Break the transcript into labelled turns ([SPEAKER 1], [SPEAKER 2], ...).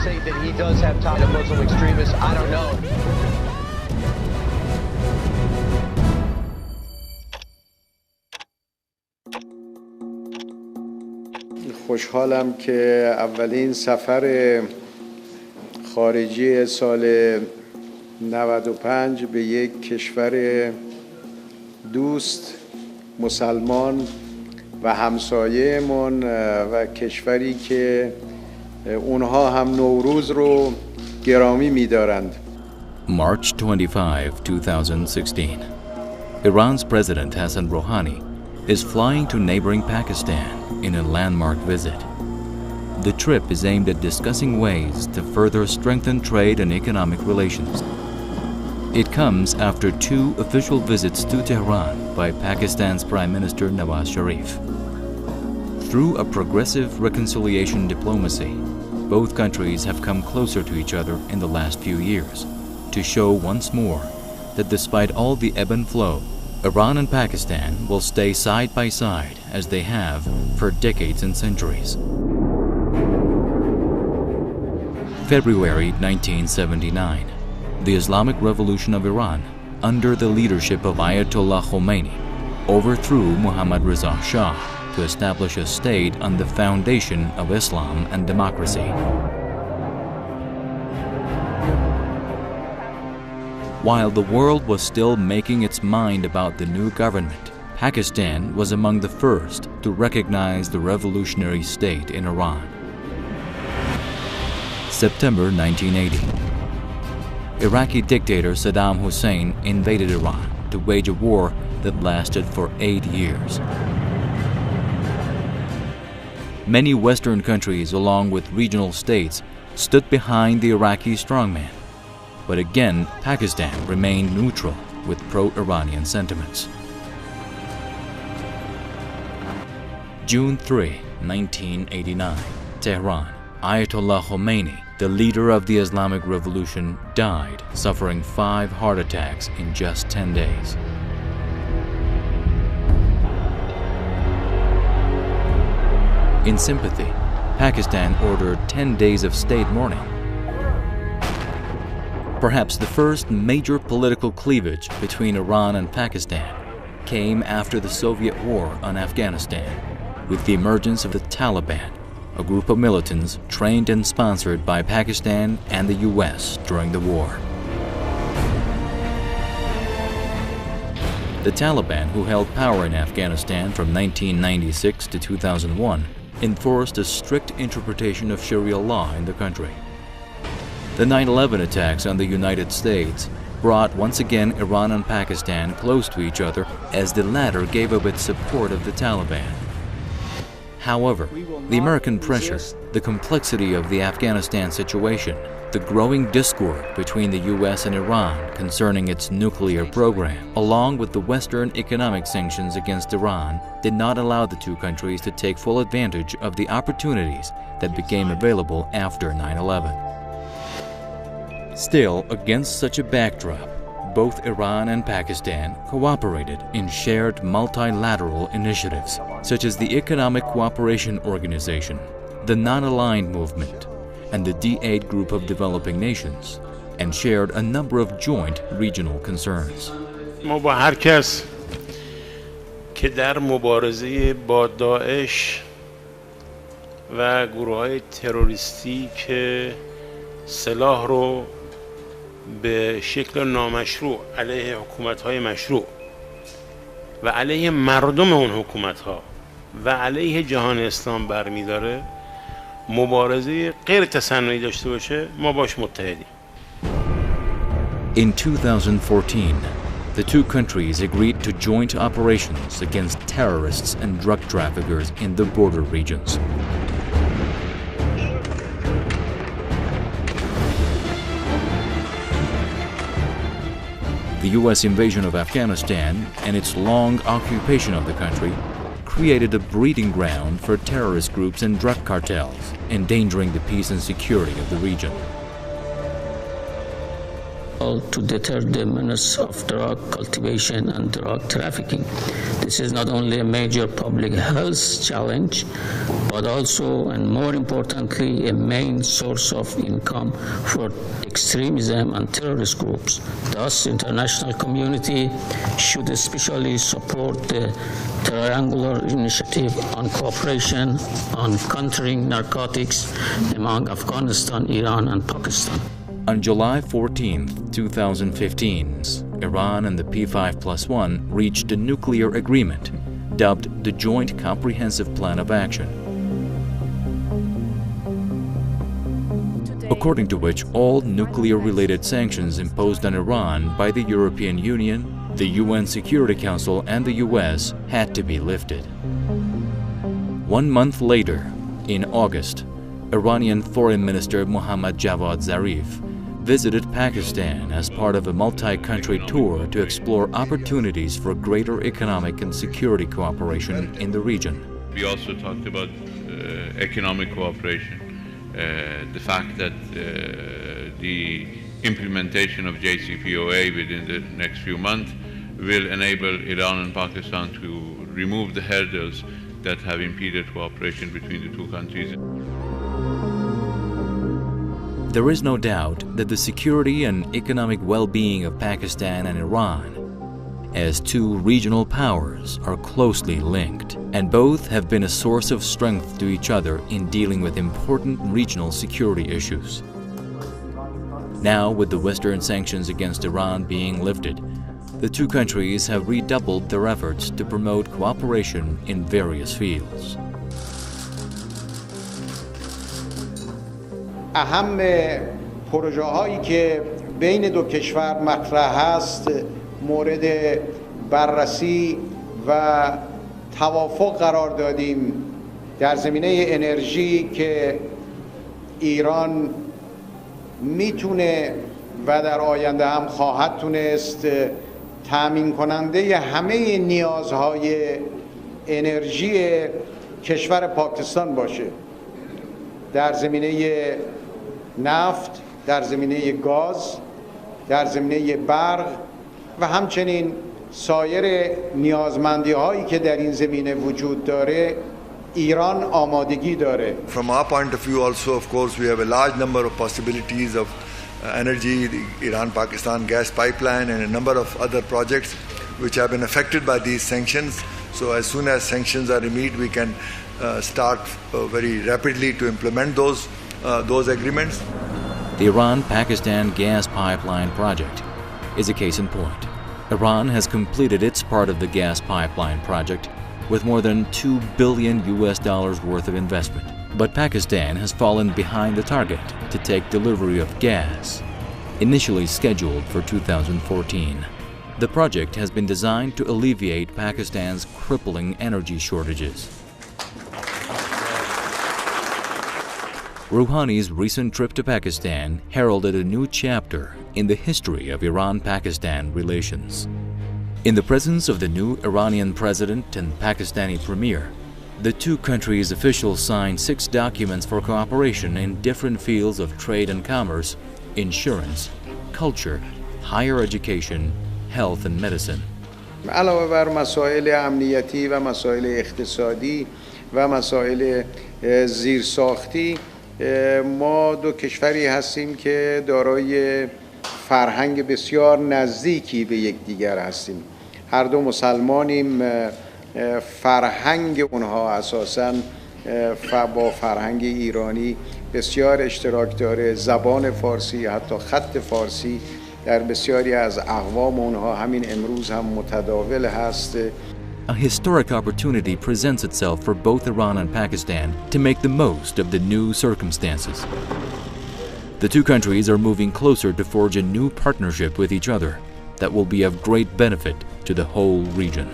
[SPEAKER 1] say that he does have ties to Muslim extremists. I don't know.
[SPEAKER 2] خوشحالم که اولین سفر خارجی سال 95 به یک کشور دوست مسلمان و همسایه‌مون و کشوری که اونها هم نوروز رو گرامی می‌دارند.
[SPEAKER 3] March 25, 2016. Iran's President Hassan Rouhani is flying to neighboring Pakistan in a landmark visit. The trip is aimed at discussing ways to further strengthen trade and economic relations. It comes after 2 official visits to Tehran by Pakistan's Prime Minister Nawaz Sharif. Through a progressive reconciliation diplomacy, both countries have come closer to each other in the last few years to show once more that despite all the ebb and flow, Iran and Pakistan will stay side by side as they have for decades and centuries. February 1979, the Islamic Revolution of Iran, under the leadership of Ayatollah Khomeini, overthrew Mohammad Reza Shah to establish a state on the foundation of Islam and democracy. While the world was still making its mind about the new government, Pakistan was among the first to recognize the revolutionary state in Iran. September 1980. Iraqi dictator Saddam Hussein invaded Iran to wage a war that lasted for 8 years. Many Western countries, along with regional states, stood behind the Iraqi strongman. But again, Pakistan remained neutral with pro-Iranian sentiments. June 3, 1989, Tehran. Ayatollah Khomeini, the leader of the Islamic Revolution, died, suffering 5 heart attacks in just 10 days. In sympathy, Pakistan ordered 10 days of state mourning. Perhaps the first major political cleavage between Iran and Pakistan came after the Soviet war on Afghanistan, with the emergence of the Taliban, a group of militants trained and sponsored by Pakistan and the US during the war. The Taliban, who held power in Afghanistan from 1996 to 2001, enforced a strict interpretation of Sharia law in the country. The 9/11 attacks on the United States brought once again Iran and Pakistan close to each other as the latter gave up its support of the Taliban. However, the American pressure, the complexity of the Afghanistan situation, the growing discord between the US and Iran concerning its nuclear program, along with the Western economic sanctions against Iran, did not allow the two countries to take full advantage of the opportunities that became available after 9/11. Still, against such a backdrop, both Iran and Pakistan cooperated in shared multilateral initiatives, such as the Economic Cooperation Organization, the Non-Aligned Movement, and the D8 Group of Developing Nations, and shared a number of joint regional concerns.
[SPEAKER 4] ما با هر کس که در مبارزه با داعش و گروه‌های تروریستی که سلاح رو به شکل نامشروع علیه حکومت‌های مشروع و علیه مردم اون حکومت‌ها و علیه جهان اسلام برمی‌داره مبارزه غیر تصنعی داشته باشه ما باش متحدیم.
[SPEAKER 3] In 2014, the two countries agreed to joint operations against terrorists and drug traffickers in the border regions. The U.S. invasion of Afghanistan and its long occupation of the country created a breeding ground for terrorist groups and drug cartels, endangering the peace and security of the region.
[SPEAKER 5] critical to deter the menace of drug cultivation and drug trafficking. This is not only a major public health challenge, but also, and more importantly, a main source of income for extremism and terrorist groups. Thus, the international community should especially support the triangular initiative on cooperation on countering narcotics among Afghanistan, Iran, and Pakistan.
[SPEAKER 3] On July 14, 2015, Iran and the P5+1 reached a nuclear agreement, dubbed the Joint Comprehensive Plan of Action, according to which all nuclear-related sanctions imposed on Iran by the European Union, the UN Security Council, and the US had to be lifted. 1 month later, in August, Iranian Foreign Minister Mohammad Javad Zarif visited Pakistan as part of a multi-country tour to explore opportunities for greater economic and security cooperation in the region.
[SPEAKER 6] We also talked about economic cooperation, the fact that the implementation of JCPOA within the next few months will enable Iran and Pakistan to remove the hurdles that have impeded cooperation between the two countries.
[SPEAKER 3] There is no doubt that the security and economic well-being of Pakistan and Iran, as two regional powers, are closely linked, and both have been a source of strength to each other in dealing with important regional security issues. Now, with the Western sanctions against Iran being lifted, the two countries have redoubled their efforts to promote cooperation in various fields.
[SPEAKER 2] اهم پروژه هایی که بین دو کشور مطرح هست مورد بررسی و توافق قرار دادیم در زمینه انرژی که ایران میتونه و در آینده هم خواهد تونست تامین کننده همه نیازهای انرژی کشور پاکستان باشه، در زمینه نفت، در زمینه گاز، در زمینه برق و همچنین سایر نیازمندی هایی که در این زمینه وجود داره ایران آمادگی داره.
[SPEAKER 7] From our point of view also, of course, we have a large number of possibilities of energy, the Iran-Pakistan gas pipeline and a number of other projects which have been affected by these sanctions. So as soon as sanctions are removed, we can start very rapidly to implement those agreements.
[SPEAKER 3] The Iran-Pakistan gas pipeline project is a case in point. Iran has completed its part of the gas pipeline project with more than $2 billion worth of investment. But Pakistan has fallen behind the target to take delivery of gas, initially scheduled for 2014. The project has been designed to alleviate Pakistan's crippling energy shortages. Rouhani's recent trip to Pakistan heralded a new chapter in the history of Iran-Pakistan relations. In the presence of the new Iranian president and Pakistani premier, the two countries' officials signed 6 documents for cooperation in different fields of trade and commerce, insurance, culture, higher education, health and medicine.
[SPEAKER 2] علاوه بر مسائل امنیتی و مسائل اقتصادی و مسائل زیرساختی، ما دو کشوری هستیم که دارای فرهنگ بسیار نزدیکی به یکدیگر هستیم. هر دو مسلمانیم. فرهنگ اونها اساساً با فرهنگ ایرانی بسیار اشتراک داره. زبان فارسی، حتی خط فارسی در بسیاری از اقوام اونها همین امروز هم متداول هست.
[SPEAKER 3] A historic opportunity presents itself for both Iran and Pakistan to make the most of the new circumstances. The two countries are moving closer to forge a new partnership with each other that will be of great benefit to the whole region.